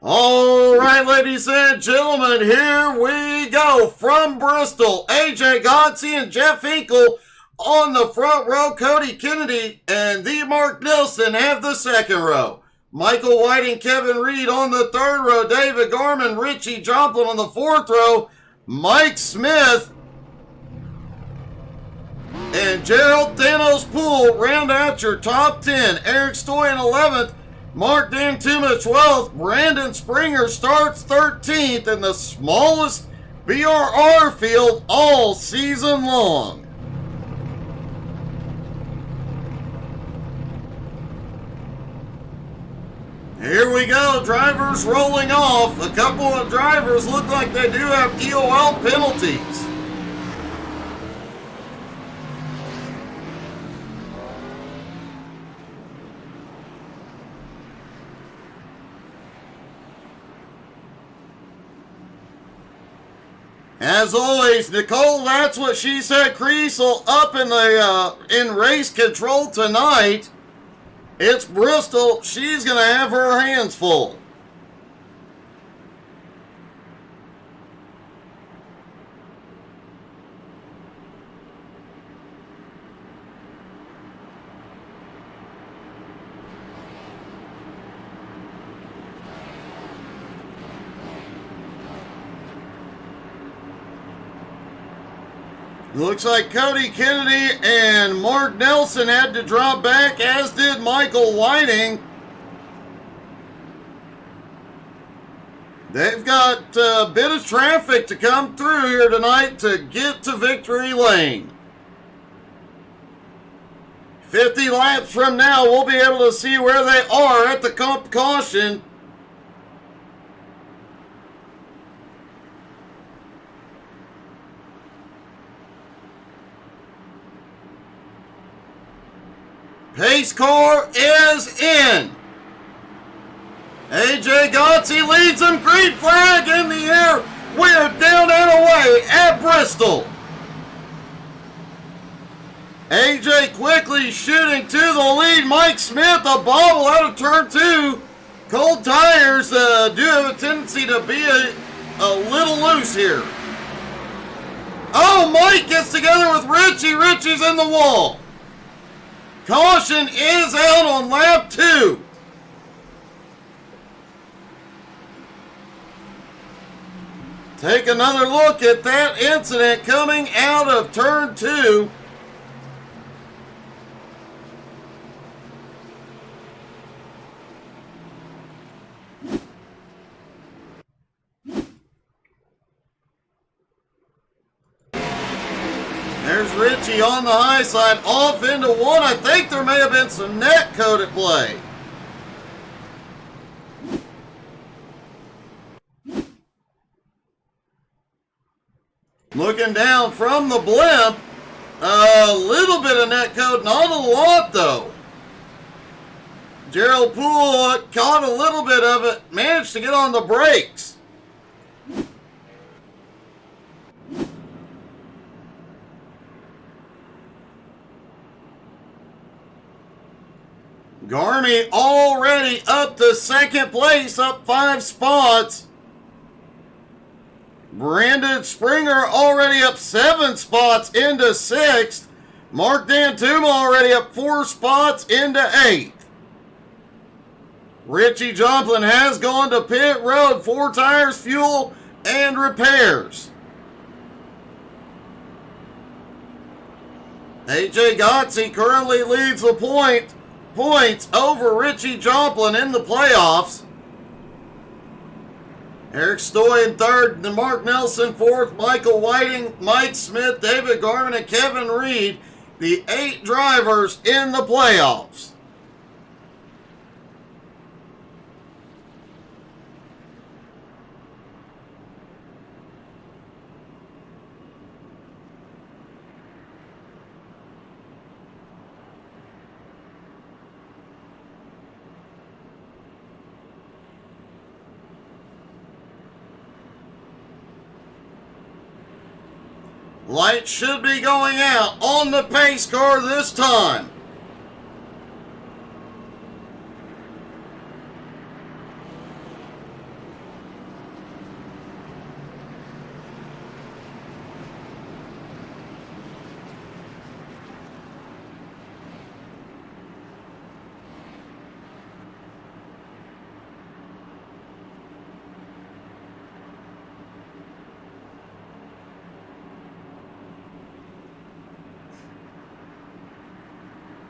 All right, ladies and gentlemen, here we go. From Bristol, AJ Gotze and Jeff Hinkle on the front row. Cody Kennedy and the Mark Nelson have the second row. Michael White and Kevin Reed on the third row. David Garman, Richie Joplin on the fourth row. Mike Smith and Gerald Thanos Poole round out your top 10. Eric Stoyan 11th. Mark Dantuma 12th. Brandon Springer starts 13th in the smallest BRR field all season long. Here we go, drivers rolling off. A couple of drivers look like they do have EOL penalties. As always, Nicole, that's what she said. Creasel up in race control tonight. It's Bristol. She's going to have her hands full. Looks like Cody Kennedy and Mark Nelson had to drop back, as did Michael Whiting. They've got a bit of traffic to come through here tonight to get to victory lane. 50 laps from now, we'll be able to see where they are at the caution. Pace car is in. AJ Gotze leads them. Green flag in the air. We're down and away at Bristol. AJ quickly shooting to the lead. Mike Smith, a bobble out of turn 2. Cold tires do have a tendency to be a little loose here. Oh, Mike gets together with Richie. Richie's in the wall. Caution is out on lap 2. Take another look at that incident coming out of turn 2. There's Richie on the high side, off into one. I think there may have been some net code at play. Looking down from the blimp, a little bit of net code, not a lot though. Gerald Poole caught a little bit of it, managed to get on the brakes. Gourmets already up to second place, up 5 spots. Brandon Springer already up 7 spots into 6th. Mark Dantuma already up 4 spots into 8th. Richie Joplin has gone to pit road, 4 tires, fuel, and repairs. AJ Gotze currently leads the points over Richie Joplin in the playoffs. Eric Stoyan third, Mark Nelson fourth, Michael Whiting, Mike Smith, David Garman, and Kevin Reed, the 8 drivers in the playoffs. Lights should be going out on the pace car this time.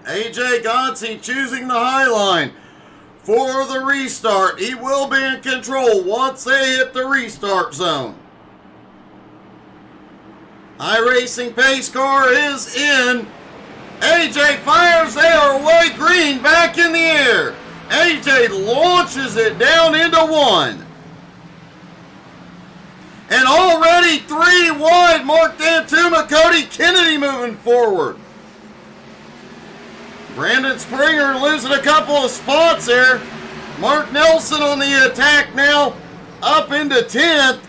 AJ Godsey choosing the high line for the restart. He will be in control once they hit the restart zone. iRacing pace car is in. AJ fires. They are away. Green back in the air. AJ launches it down into one. And already 3 wide. Mark Dantuma, Cody Kennedy moving forward. Brandon Springer losing a couple of spots there. Mark Nelson on the attack now, up into 10th.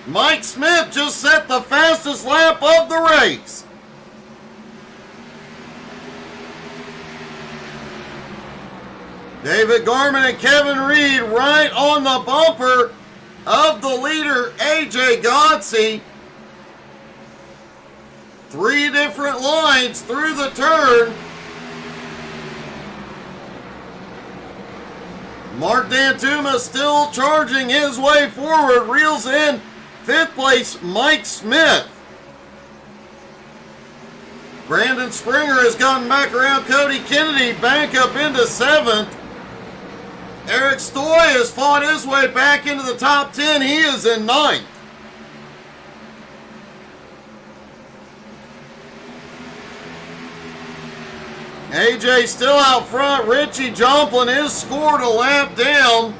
Mike Smith just set the fastest lap of the race. David Garman and Kevin Reed right on the bumper of the leader, AJ Godsey. 3 different lines through the turn. Mark Dantuma still charging his way forward. Reels in 5th place, Mike Smith. Brandon Springer has gotten back around Cody Kennedy, back up into 7th. Eric Stoy has fought his way back into the top 10. He is in 9th. AJ still out front. Richie Jomplin is scored a lap down.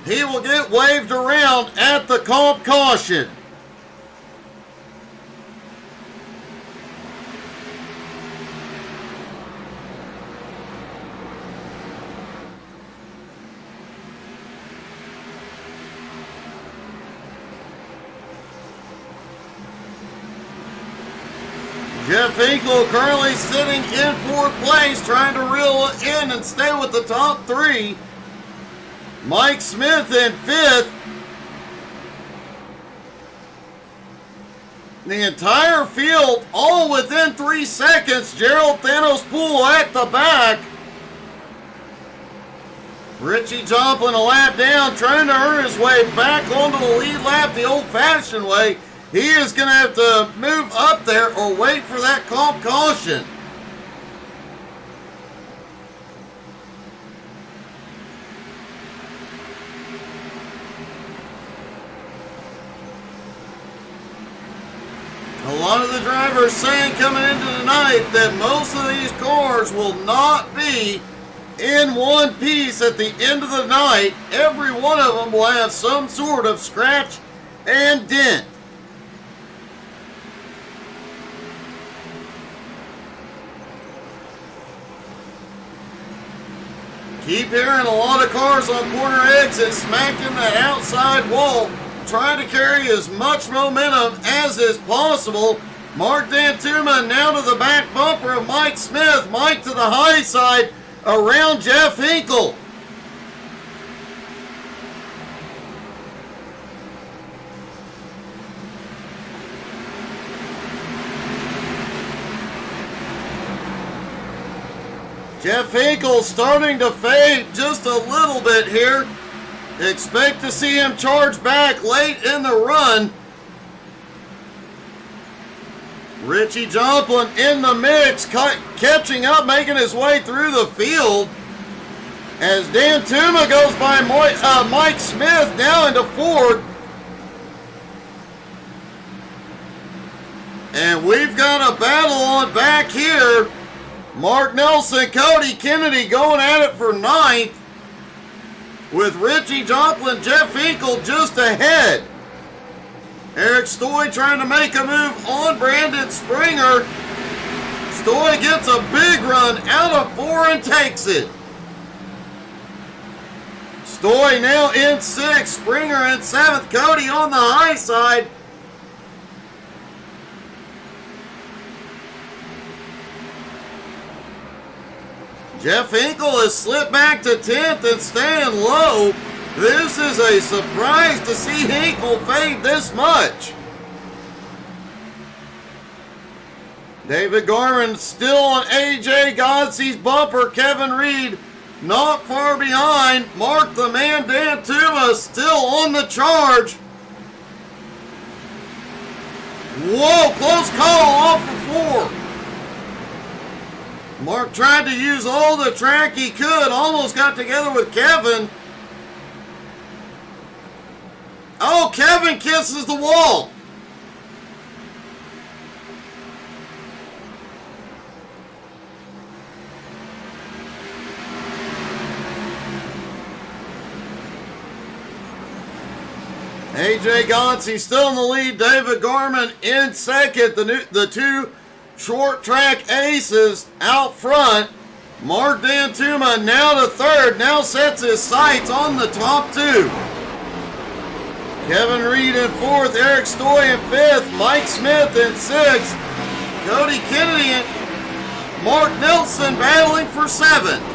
He will get waved around at the comp caution. Jeff Hinkle currently sitting in 4th place, trying to reel in and stay with the top 3. Mike Smith in 5th. The entire field all within 3 seconds. Gerald Thanos Poole at the back. Richie Jomplin a lap down, trying to earn his way back onto the lead lap the old-fashioned way. He is going to have to move up there or wait for that comp caution. A lot of the drivers saying coming into tonight that most of these cars will not be in one piece at the end of the night. Every one of them will have some sort of scratch and dent. Keep hearing a lot of cars on corner exits smacking that outside wall, trying to carry as much momentum as is possible. Mark Dantuma now to the back bumper of Mike Smith. Mike to the high side around Jeff Hinkle. Jeff Hinkle starting to fade just a little bit here. Expect to see him charge back late in the run. Richie Jomplin in the mix, catching up, making his way through the field. As Dantuma goes by Mike Smith now into 4th. And we've got a battle on back here. Mark Nelson, Cody Kennedy going at it for 9th. With Richie Jomplin, Jeff Hinkle just ahead. Eric Stoy trying to make a move on Brandon Springer. Stoy gets a big run out of 4 and takes it. Stoy now in 6th, Springer in 7th, Cody on the high side. Jeff Hinkle has slipped back to 10th and staying low. This is a surprise to see Hinkle fade this much. David Garman still on AJ Godsey's bumper. Kevin Reed not far behind. Mark the Man Dantuma still on the charge. Whoa, close call off of 4. Mark tried to use all the track he could, almost got together with Kevin. Oh, Kevin kisses the wall. AJ Gonsi still in the lead. David Garman in second. The two short track aces out front. Mark Dantuma now to third. Now sets his sights on the top two. Kevin Reed in fourth. Eric Stoy in fifth. Mike Smith in sixth. Cody Kennedy and Mark Nelson battling for seventh.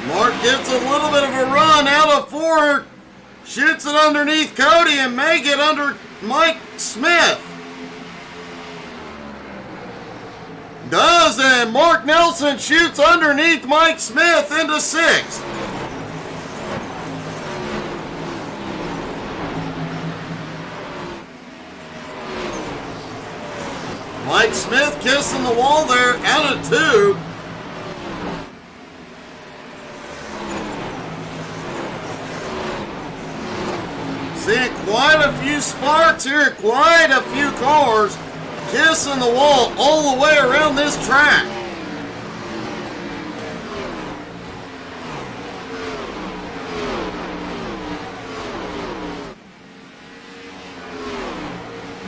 Mark gets a little bit of a run out of four, shoots it underneath Cody and may get under Mike Smith. Does, and Mark Nelson shoots underneath Mike Smith into sixth. Mike Smith kissing the wall there out of two. Seeing quite a few sparks here, quite a few cars kissing the wall all the way around this track.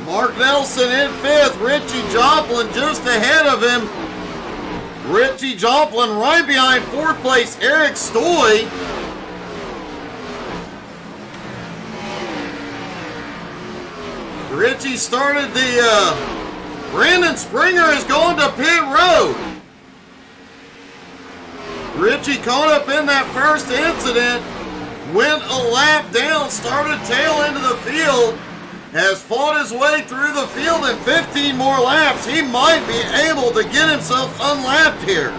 Mark Nelson in fifth, Richie Joplin just ahead of him. Richie Joplin right behind fourth place Eric Stoy. Richie started the, Brandon Springer is going to pit road. Richie caught up in that first incident, went a lap down, started tail into the field, has fought his way through the field in 15 more laps. He might be able to get himself unlapped here.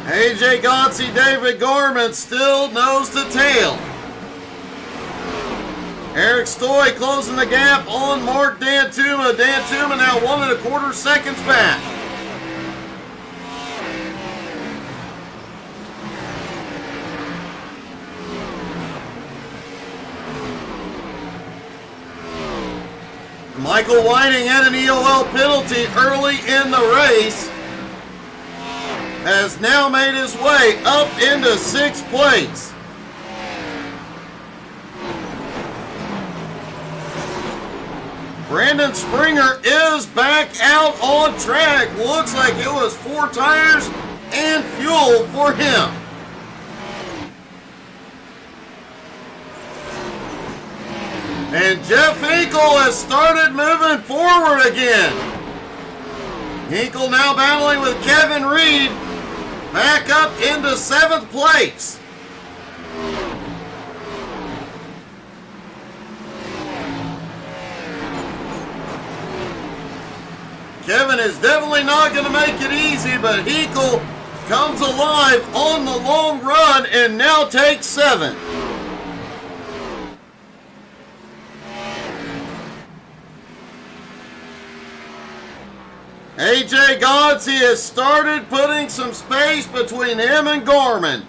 AJ Gonsi, David Gorman still nose to tail. Eric Stoy closing the gap on Mark Dantuma. Dantuma now 1 1/4 seconds back. Michael Whiting had an EOL penalty early in the race. Has now made his way up into sixth place. Brandon Springer is back out on track. Looks like it was 4 tires and fuel for him. And Jeff Hinkle has started moving forward again. Hinkle now battling with Kevin Reed. Back up into 7th place. Kevin is definitely not going to make it easy, but Hinkle comes alive on the long run and now takes 7th. AJ Gonsi has started putting some space between him and Gorman.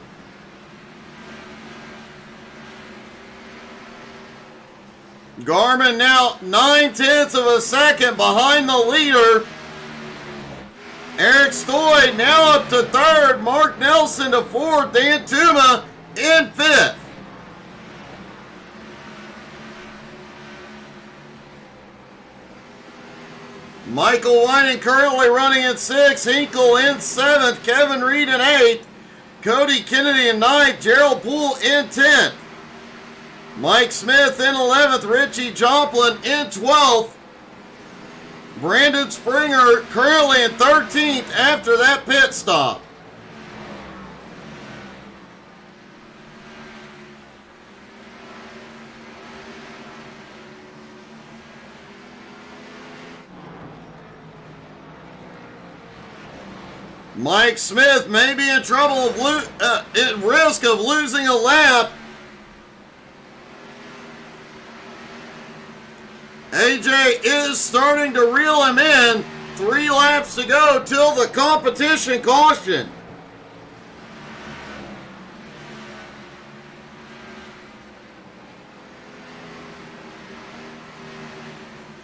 Gorman now 9/10 of a second behind the leader. Eric Stoy now up to 3rd. Mark Nelson to 4th. Dantuma in 5th. Michael Whiting currently running in 6th. Hinkle in 7th. Kevin Reed in 8th. Cody Kennedy in 9th. Gerald Poole in 10th. Mike Smith in 11th. Richie Joplin in 12th. Brandon Springer currently in 13th after that pit stop. Mike Smith may be in trouble at risk of losing a lap. AJ is starting to reel him in. 3 laps to go till the competition caution.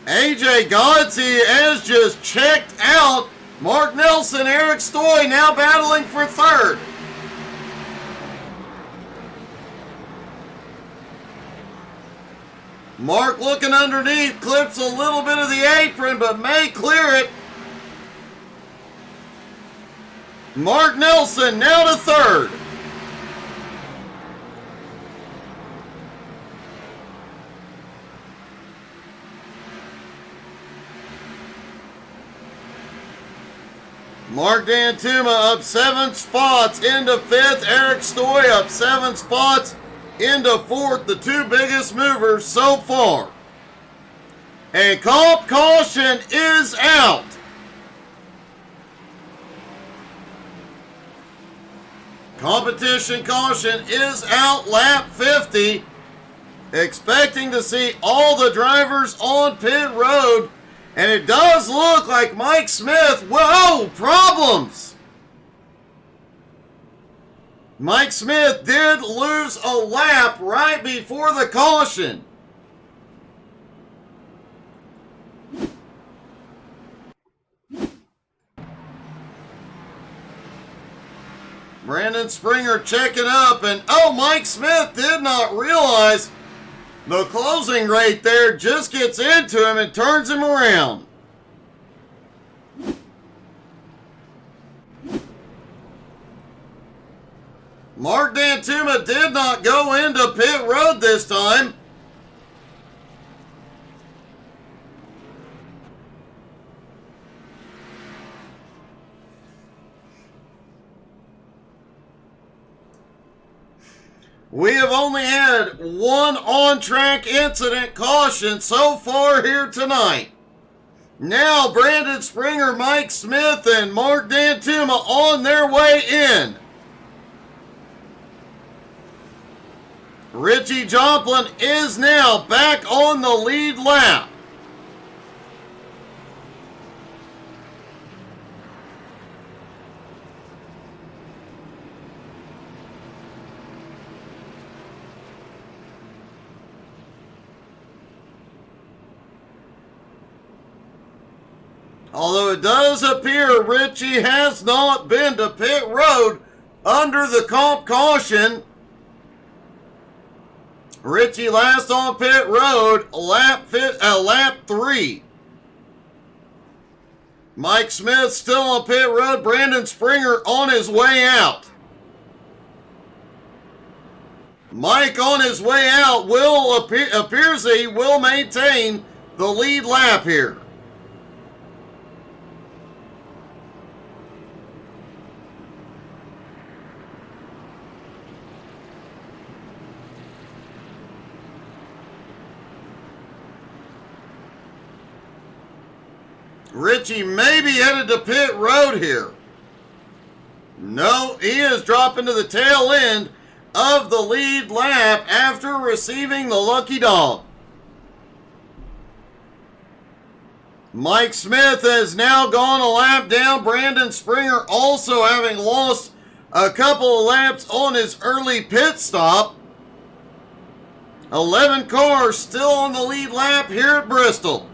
AJ Godsey has just checked out. Mark Nelson, Eric Stoy now battling for 3rd. Mark looking underneath, clips a little bit of the apron, but may clear it. Mark Nelson now to 3rd. Mark D'Antuma up 7 spots into 5th. Eric Stoy up 7 spots into 4th. The 2 biggest movers so far. And comp caution is out. Competition caution is out, lap 50. Expecting to see all the drivers on pit road. And it does look like Mike Smith, whoa, problems. Mike Smith did lose a lap right before the caution. Brandon Springer checking up, and Mike Smith did not realize the closing rate there, just gets into him and turns him around. Mark D'Antuma did not go into pit road this time. We have only had 1 on-track incident caution so far here tonight. Now Brandon Springer, Mike Smith, and Mark D'Antuma on their way in. Richie Joplin is now back on the lead lap. Although it does appear Richie has not been to pit road under the comp caution. Richie last on pit road, lap 3. Mike Smith still on pit road. Brandon Springer on his way out. Mike on his way out appears that he will maintain the lead lap here. Richie may be headed to pit road here. No, he is dropping to the tail end of the lead lap after receiving the lucky dog. Mike Smith has now gone a lap down. Brandon Springer also having lost a couple of laps on his early pit stop. 11 cars still on the lead lap here at Bristol.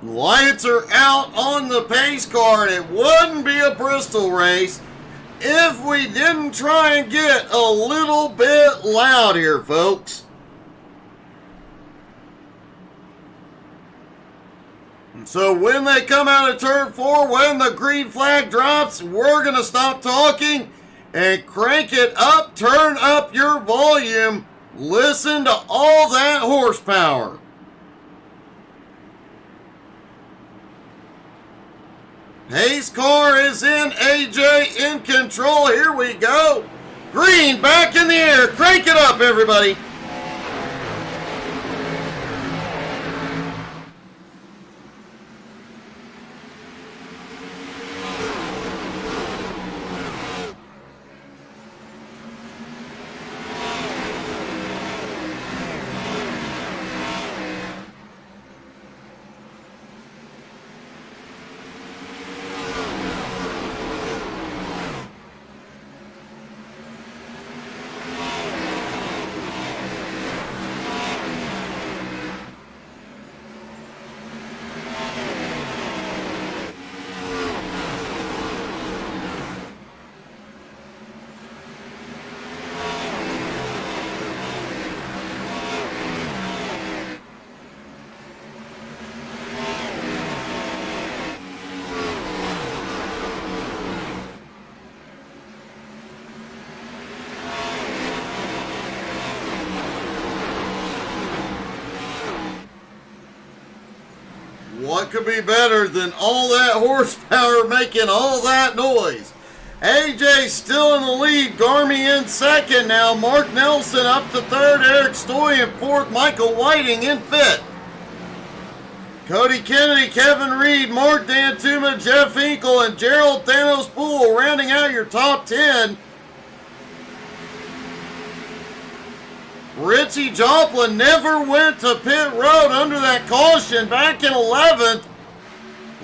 Lights are out on the pace car, and it wouldn't be a Bristol race if we didn't try and get a little bit loud here, folks. So when they come out of turn 4, when the green flag drops, we're going to stop talking and crank it up, turn up your volume, listen to all that horsepower. Pace car is in, AJ in control. Here we go. Green back in the air. Crank it up, everybody. What could be better than all that horsepower making all that noise? AJ still in the lead. Gourmets in second now. Mark Nelson up to third. Eric Stoy in fourth. Michael Whiting in fifth. Cody Kennedy, Kevin Reed, Mark Dantuma, Jeff Hinkle, and Gerald Thanos Poole rounding out your top 10. Richie Joplin never went to pit road under that caution back in 11th.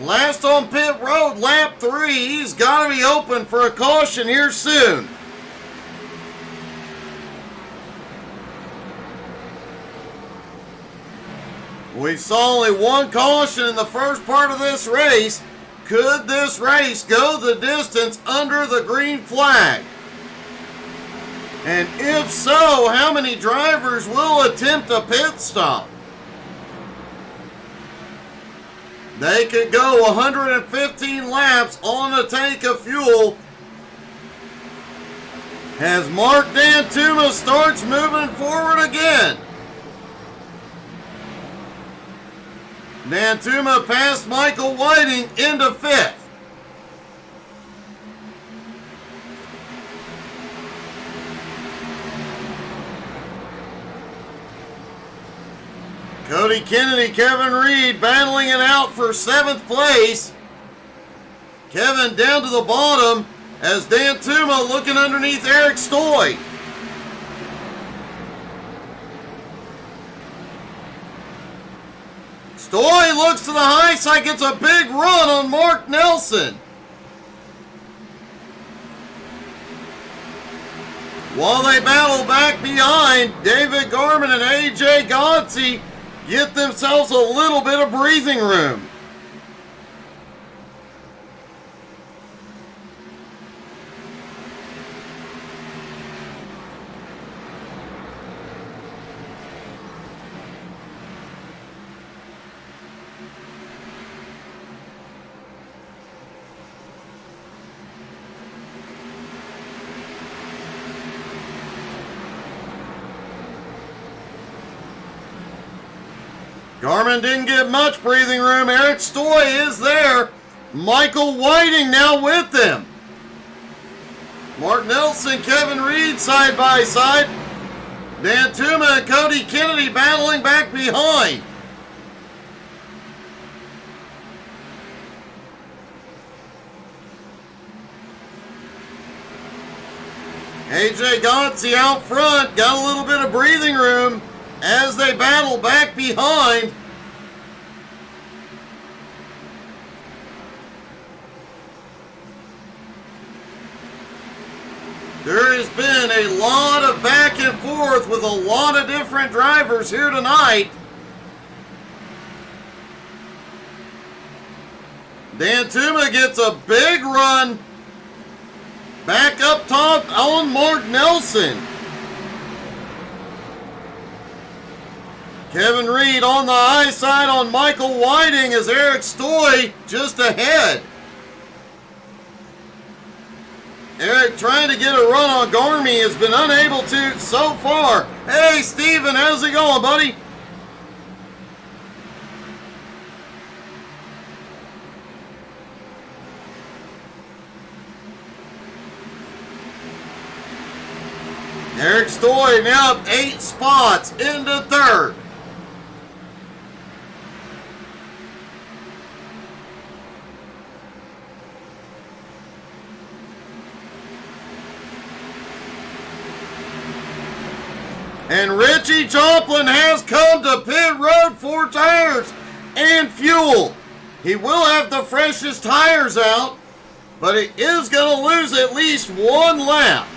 Last on pit road, lap 3. He's got to be open for a caution here soon. We saw only one caution in the first part of this race. Could this race go the distance under the green flag? And if so, how many drivers will attempt a pit stop? They could go 115 laps on a tank of fuel as Mark Dantuma starts moving forward again. Dantuma passed Michael Whiting into fifth. Cody Kennedy, Kevin Reed battling it out for 7th place. Kevin down to the bottom as Dantuma looking underneath Eric Stoy. Stoy looks to the high side, gets a big run on Mark Nelson. While they battle back behind, David Garman and AJ Godsey get themselves a little bit of breathing room. Garmin didn't get much breathing room. Eric Stoy is there. Michael Whiting now with them. Mark Nelson, Kevin Reed side by side. Dantuma and Cody Kennedy battling back behind. AJ Godsey out front, got a little bit of breathing room as they battle back behind. There has been a lot of back and forth with a lot of different drivers here tonight. Dantuma gets a big run back up top on Mark Nelson. Kevin Reed on the high side on Michael Whiting as Eric Stoy just ahead. Eric trying to get a run on Gourmets has been unable to so far. Hey, Steven, how's it going, buddy? Eric Stoy now up 8 spots into third. And Richie Joplin has come to pit road for tires and fuel. He will have the freshest tires out, but he is going to lose at least one lap.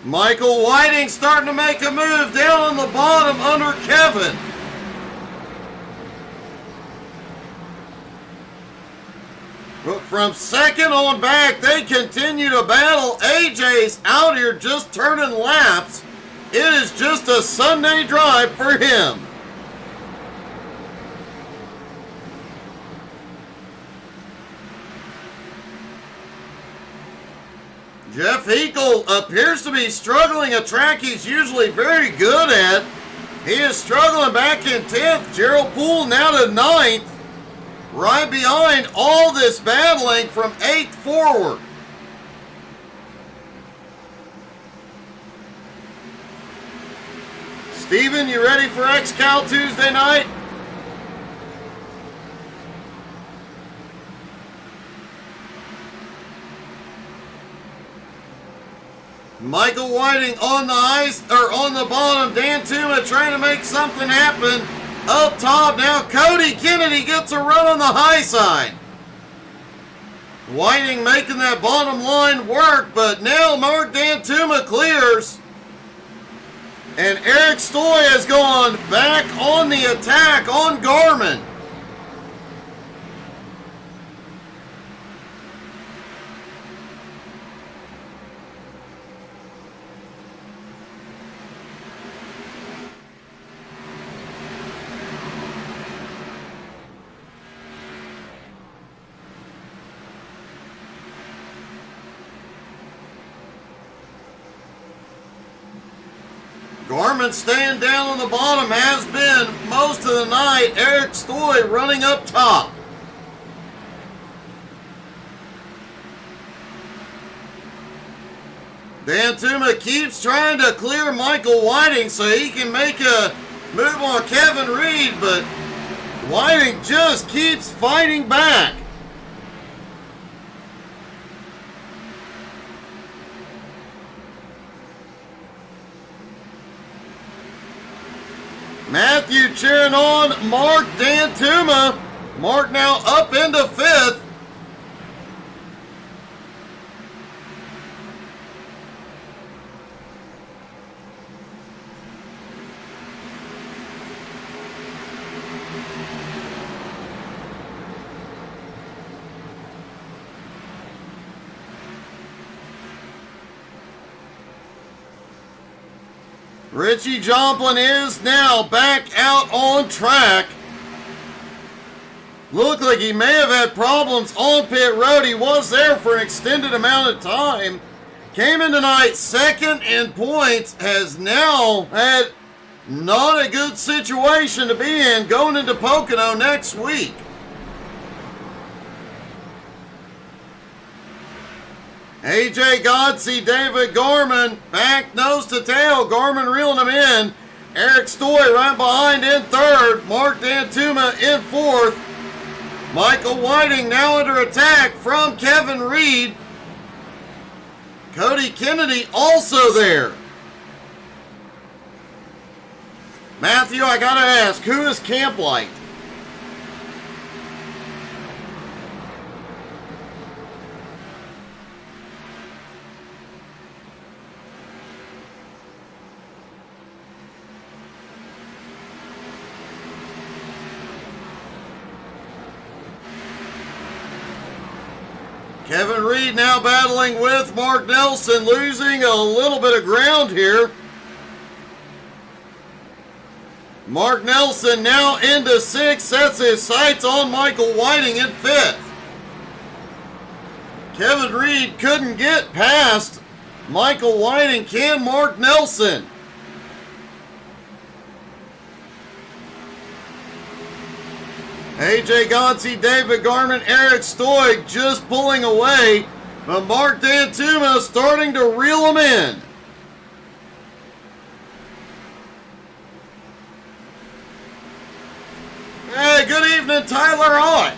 Michael Whiting starting to make a move down on the bottom under Kevin. But from second on back, they continue to battle. AJ's out here just turning laps. It is just a Sunday drive for him. Jeff Hinkle appears to be struggling, a track he's usually very good at. He is struggling back in 10th. Gerald Poole now to 9th. Right behind all this battling from 8th forward. Steven, you ready for X-Cal Tuesday night? Michael Whiting on the ice, or on the bottom. Dan Tuma trying to make something happen. Up top now, Cody Kennedy gets a run on the high side. Whiting making that bottom line work, but now Mark Dan Tuma clears. And Eric Stoy has gone back on the attack on Garmin. Garmin staying down on the bottom, has been most of the night. Eric Stoy running up top. Dan Tuma keeps trying to clear Michael Whiting so he can make a move on Kevin Reed, but Whiting just keeps fighting back. Matthew cheering on Mark Dan Tuma. Mark now up into 5th. Richie Joplin is now back out on track. Looked like he may have had problems on pit road. He was there for an extended amount of time. Came in tonight second in points. Has now had not a good situation to be in going into Pocono next week. AJ Godsey, David Garmin, back nose to tail. Garmin reeling him in. Eric Stoy right behind in 3rd. Mark Dan Tuma in 4th. Michael Whiting now under attack from Kevin Reed. Cody Kennedy also there. Matthew, I gotta ask, who is Camp Light? Kevin Reed now battling with Mark Nelson, losing a little bit of ground here. Mark Nelson now into 6th, sets his sights on Michael Whiting in 5th. Kevin Reed couldn't get past Michael Whiting. Can Mark Nelson? AJ Godsey, David Garmin, Eric Stoy just pulling away, but Mark Dan Tuma starting to reel him in. Hey, good evening, Tyler Ott.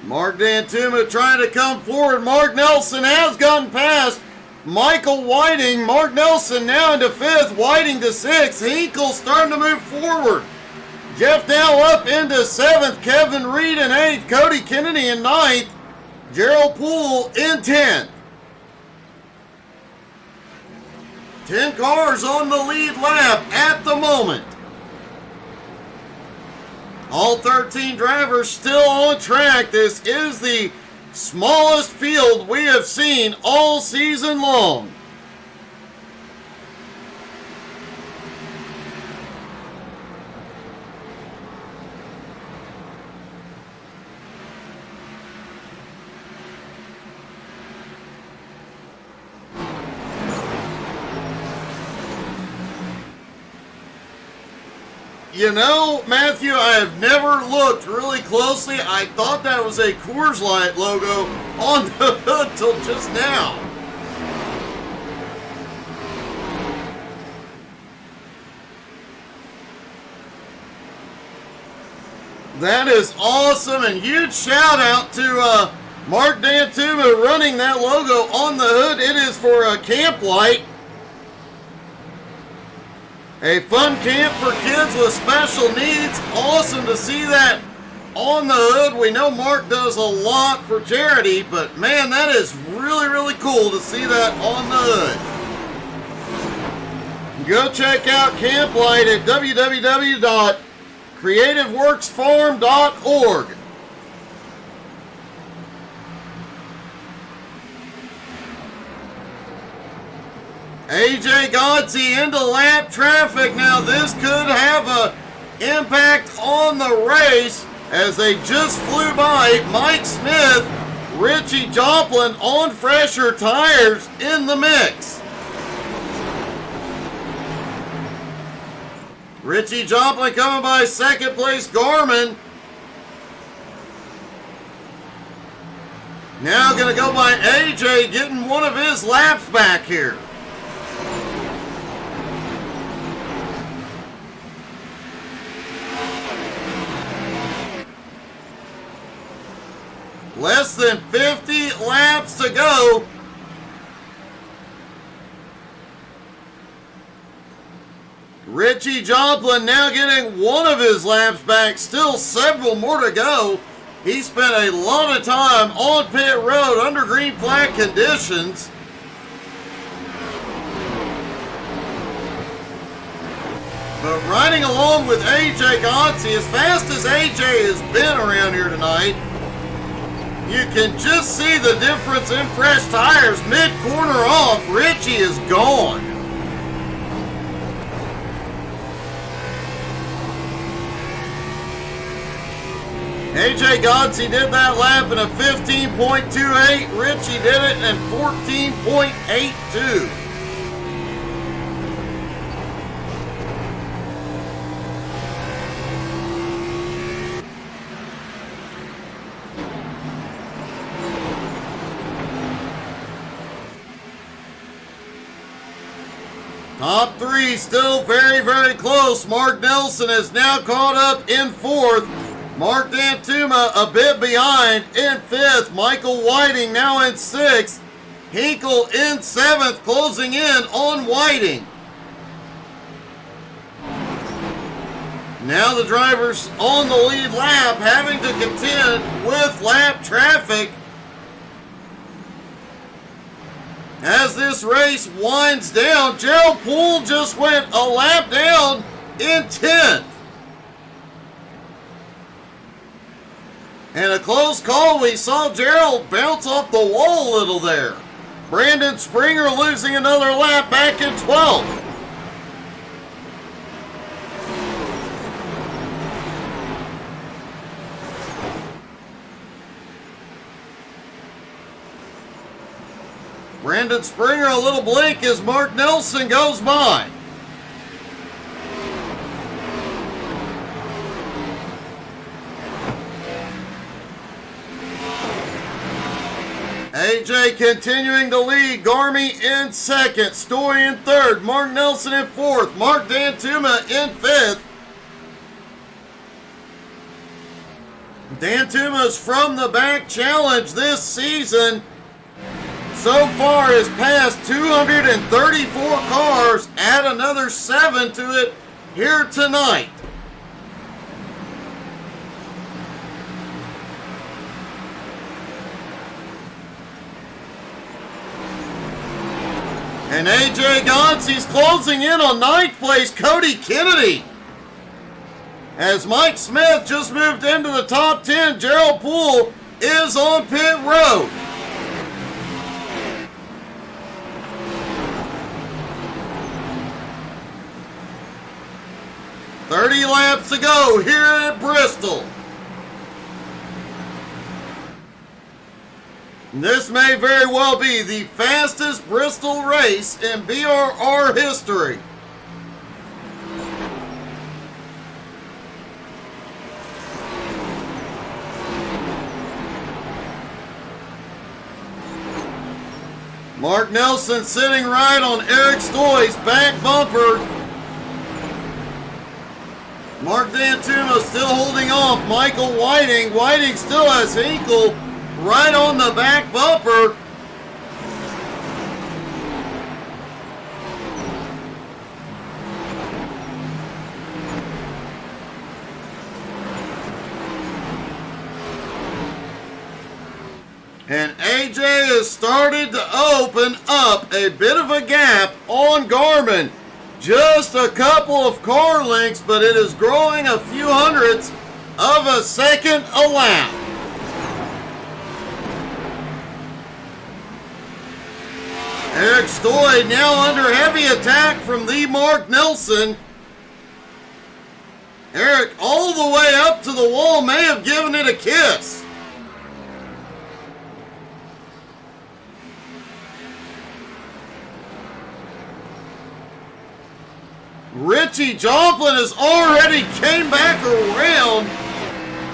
Mark Dan Tuma trying to come forward. Mark Nelson has gotten past Michael Whiting. Mark Nelson now into 5th. Whiting to 6th. Hinkle starting to move forward. Jeff now up into 7th. Kevin Reed in 8th. Cody Kennedy in 9th. Gerald Poole in 10th. 10 cars on the lead lap at the moment. All 13 drivers still on track. This is the smallest field we have seen all season long. You know, Matthew, I have never looked really closely. I thought that was a Coors Light logo on the hood till just now. That is awesome, and huge shout out to Mark Dantuma running that logo on the hood. It is for a camp light. A fun camp for kids with special needs. Awesome to see that on the hood. We know Mark does a lot for charity, but man, that is really, really cool to see that on the hood. Go check out Camp Light at www.creativeworksfarm.org. AJ Godsey into lap traffic. Now this could have an impact on the race as they just flew by Mike Smith, Richie Joplin on fresher tires in the mix. Richie Joplin coming by second place Garmin. Now going to go by AJ getting one of his laps back here. Less than 50 laps to go. Richie Joplin now getting one of his laps back. Still several more to go. He spent a lot of time on pit road under green flag conditions. But riding along with AJ Godsey, as fast as AJ has been around here tonight, you can just see the difference in fresh tires. Mid-corner off, Richie is gone. AJ Godsey did that lap in a 15.28. Richie did it in 14.82. Top three still very, very close. Mark Nelson is now caught up in fourth. Mark Dantuma a bit behind in fifth. Michael Whiting now in sixth. Hinkle in seventh, closing in on Whiting. Now the drivers on the lead lap having to contend with lap traffic as this race winds down. Gerald Poole just went a lap down in 10th. And a close call. We saw Gerald bounce off the wall a little there. Brandon Springer losing another lap back in 12th. Brandon Springer a little blink as Mark Nelson goes by. AJ continuing to lead. Garmy in second. Story in third. Mark Nelson in fourth. Mark Dantuma in fifth. Dantuma's from the back challenge this season so far has passed 234 cars. Add another 7 to it here tonight. And AJ Godsey's closing in on ninth place. Cody Kennedy As Mike Smith just moved into the top 10, Gerald Poole is on pit road. "30 laps to go here at Bristol." This may very well be the fastest Bristol race in BRR history. Mark Nelson sitting right on Eric Stoy's back bumper. Mark D'Antuma still holding off Michael Whiting. Whiting still has Hinkle right on the back bumper. And AJ has started to open up a bit of a gap on Garmin. Just a couple of car lengths, but it is growing a few hundredths of a second a lap. Eric Stoy now under heavy attack from the Mark Nelson. Eric all the way up to the wall, may have given it a kiss. Richie Joplin has already came back around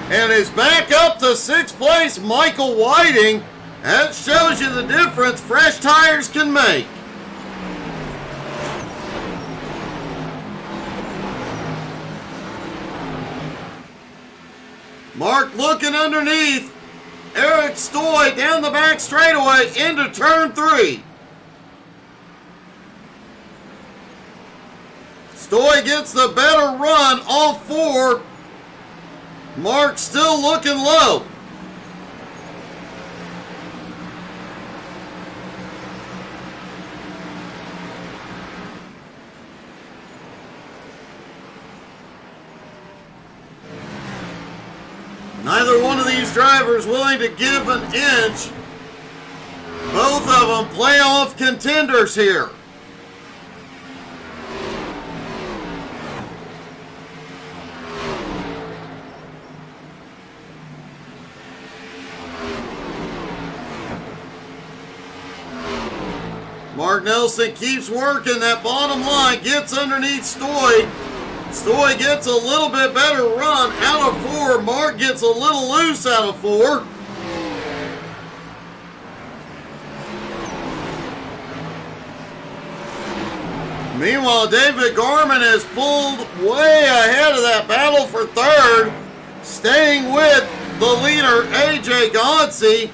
and is back up to 6th place. Michael Whiting. That shows you the difference fresh tires can make. Mark looking underneath Eric Stoy down the back straightaway into turn 3. Stoy gets the better run off 4. Mark still looking low. Neither one of these drivers willing to give an inch. Both of them playoff contenders here. Mark Nelson keeps working that bottom line, gets underneath Stoy. Stoy gets a little bit better run out of 4. Mark gets a little loose out of 4. Meanwhile, David Garmin has pulled way ahead of that battle for 3rd, staying with the leader, AJ Godsey.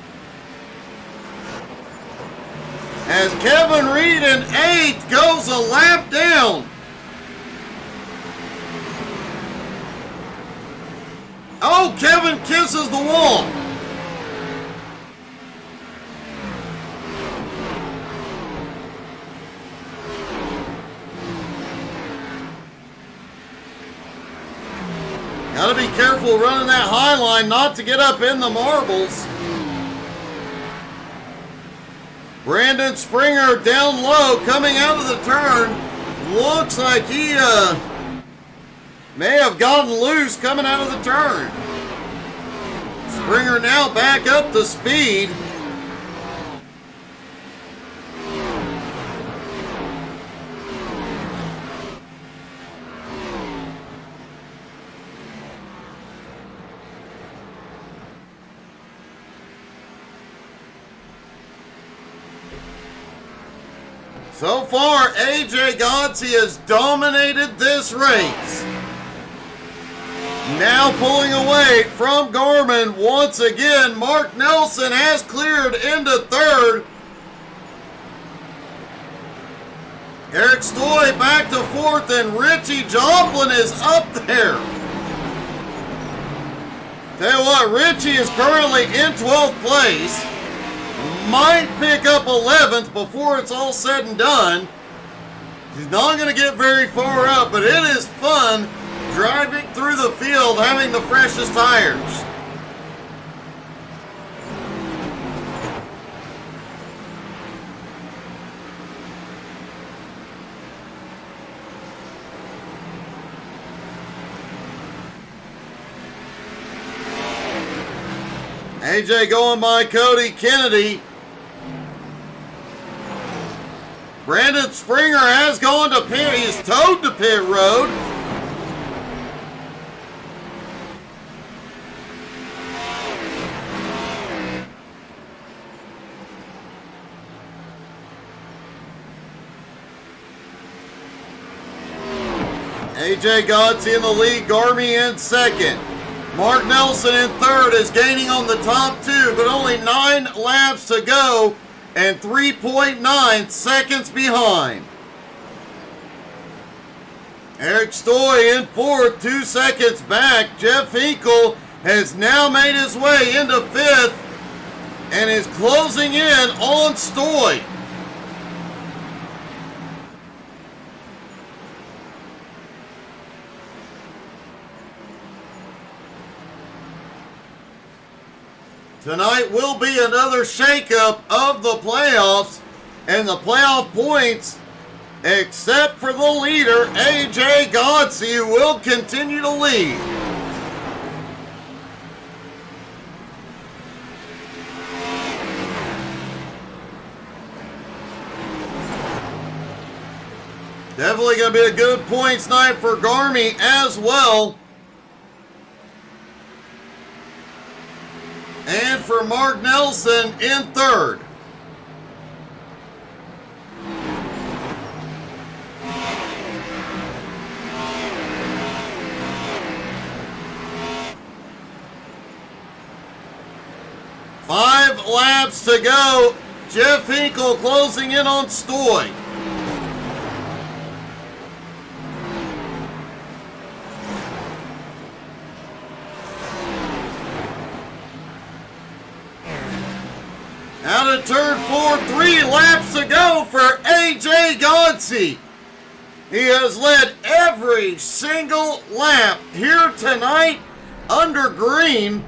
As Kevin Reed in 8th goes a lap down. Oh, Kevin kisses the wall. Gotta be careful running that high line not to get up in the marbles. Brandon Springer down low coming out of the turn. Looks like he may have gotten loose coming out of the turn. Springer now back up to speed. So far, AJ Godsey has dominated this race. Now pulling away from Garmin once again. Mark Nelson has cleared into 3rd. Eric Stoy back to 4th, and Richie Joplin is up there. Tell you what, Richie is currently in 12th place. Might pick up 11th before it's all said and done. He's not going to get very far up, but it is fun driving through the field, having the freshest tires. AJ going by Cody Kennedy. Brandon Springer has gone to pit. He's towed to pit road. AJ Godsey in the lead, Gourmets in second. Mark Nelson in third is gaining on the top two, but only 9 laps to go and 3.9 seconds behind. Eric Stoy in fourth, 2 seconds back. Jeff Hinkle has now made his way into fifth and is closing in on Stoy. Tonight will be another shakeup of the playoffs, and the playoff points, except for the leader, AJ Godsey, will continue to lead. Definitely going to be a good points night for Gourmet as well. And for Mark Nelson in third. Five laps to go. Jeff Hinkle closing in on Stoy. Out of turn 4, 3 laps to go for AJ Godsey. He has led every single lap here tonight under green.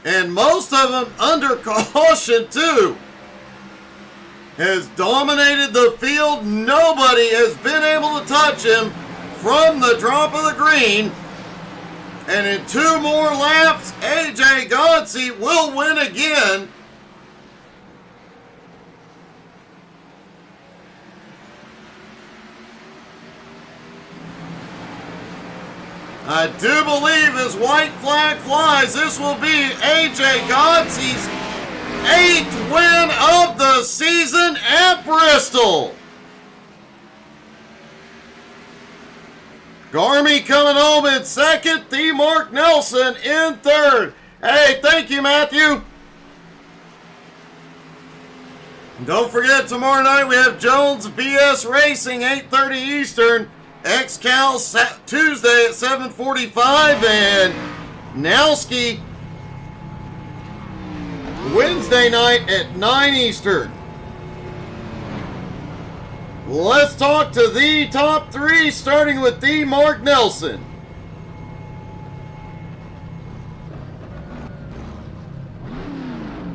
And most of them under caution too. Has dominated the field. Nobody has been able to touch him from the drop of the green. And in 2 more laps, AJ Godsey will win again. I do believe as white flag flies, this will be AJ Godsey's 8th win of the season at Bristol. Gourmet coming home in second, the Mark Nelson in third. Hey, thank you, Matthew. Don't forget, tomorrow night we have Jones BS Racing, 8:30 Eastern. X-Cal Tuesday at 7:45, and Nowski Wednesday night at 9 Eastern. Let's talk to the top 3, starting with the Mark Nelson.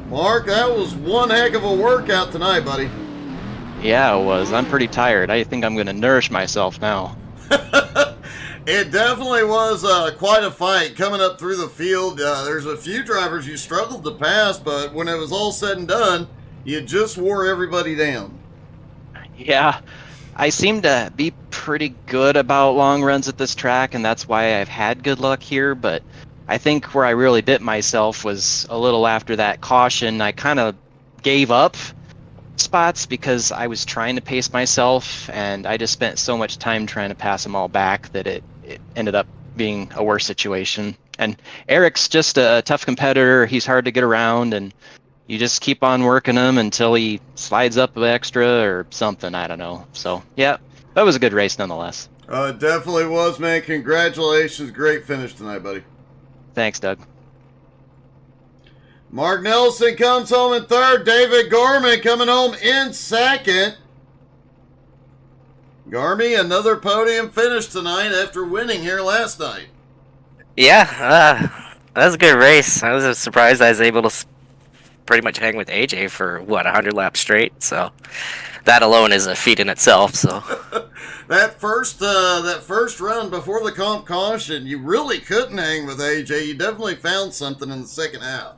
Mark, that was one heck of a workout tonight, buddy. Yeah, it was. I'm pretty tired. I think I'm going to nourish myself now. It definitely was quite a fight coming up through the field. There's a few drivers you struggled to pass, but when it was all said and done, you just wore everybody down. Yeah, I seem to be pretty good about long runs at this track, and that's why I've had good luck here, but I think where I really bit myself was a little after that caution. I kind of gave up spots because I was trying to pace myself, and I just spent so much time trying to pass them all back that it ended up being a worse situation. And Eric's just a tough competitor. He's hard to get around, and you just keep on working him until he slides up an extra or something. I don't know. So, yeah, that was a good race nonetheless. It definitely was, man. Congratulations. Great finish tonight, buddy. Thanks, Doug. Mark Nelson comes home in third. David Gourmet coming home in second. Garmy, another podium finish tonight after winning here last night. Yeah, that was a good race. I was surprised I was able to pretty much hang with AJ for, 100 laps straight, so that alone is a feat in itself, so. that first run before the comp caution, you really couldn't hang with AJ. You definitely found something in the second half.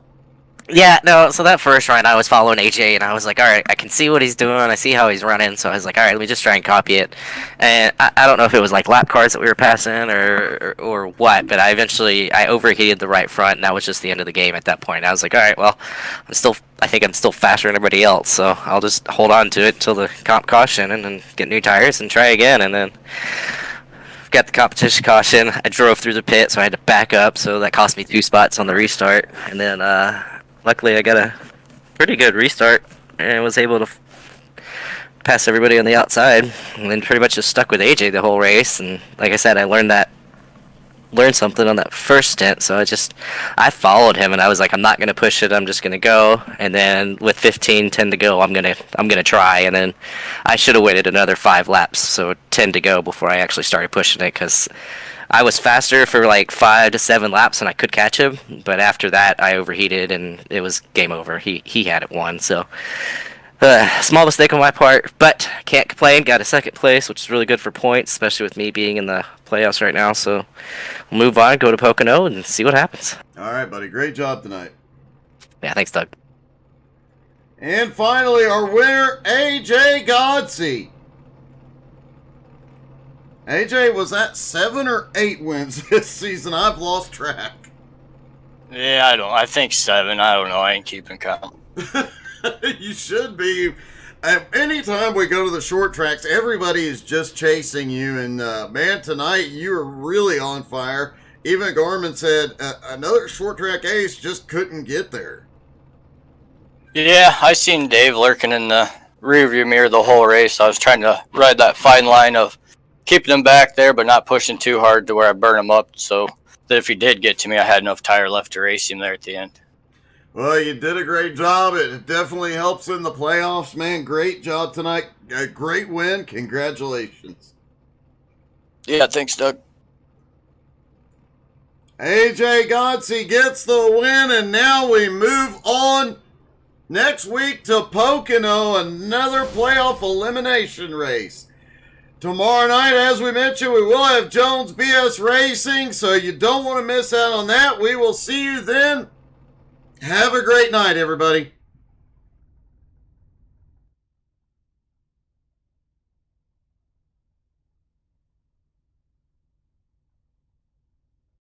Yeah, no, so that first run, I was following AJ, and I was like, all right, I can see what he's doing, I see how he's running, so I was like, all right, let me just try and copy it. And I don't know if it was like lap cars that we were passing or what, but I overheated the right front, and that was just the end of the game at that point. I was like, all right, well, I think I'm still faster than everybody else, so I'll just hold on to it until the comp caution, and then get new tires and try again, and then got the competition caution. I drove through the pit, so I had to back up, so that cost me 2 spots on the restart, and then luckily I got a pretty good restart and was able to pass everybody on the outside, and then pretty much just stuck with AJ the whole race. And like I said, I learned something on that first stint, so I followed him, and I was like, I'm not gonna push it, I'm just gonna go. And then with 10 to go, I'm gonna try. And then I should have waited another 5 laps, so 10 to go before I actually started pushing it, because I was faster for like 5 to 7 laps and I could catch him, but after that I overheated and it was game over. He had it won, so small mistake on my part, but can't complain. Got a second place, which is really good for points, especially with me being in the playoffs right now. So we'll move on, go to Pocono, and see what happens. All right, buddy. Great job tonight. Yeah, thanks, Doug. And finally, our winner, AJ Godsey. AJ, was that 7 or 8 wins this season? I've lost track. Yeah, I think 7. I don't know. I ain't keeping count. You should be. Anytime we go to the short tracks, everybody is just chasing you. And, man, tonight you were really on fire. Even Gorman said another short track ace just couldn't get there. Yeah, I seen Dave lurking in the rearview mirror the whole race. I was trying to ride that fine line of keeping him back there, but not pushing too hard to where I burn him up, so that if he did get to me, I had enough tire left to race him there at the end. Well, you did a great job. It definitely helps in the playoffs, man. Great job tonight. A great win. Congratulations. Yeah, thanks, Doug. AJ Godsey gets the win, and now we move on next week to Pocono, another playoff elimination race. Tomorrow night, as we mentioned, we will have Jones BS Racing, so you don't want to miss out on that. We will see you then. Have a great night, everybody.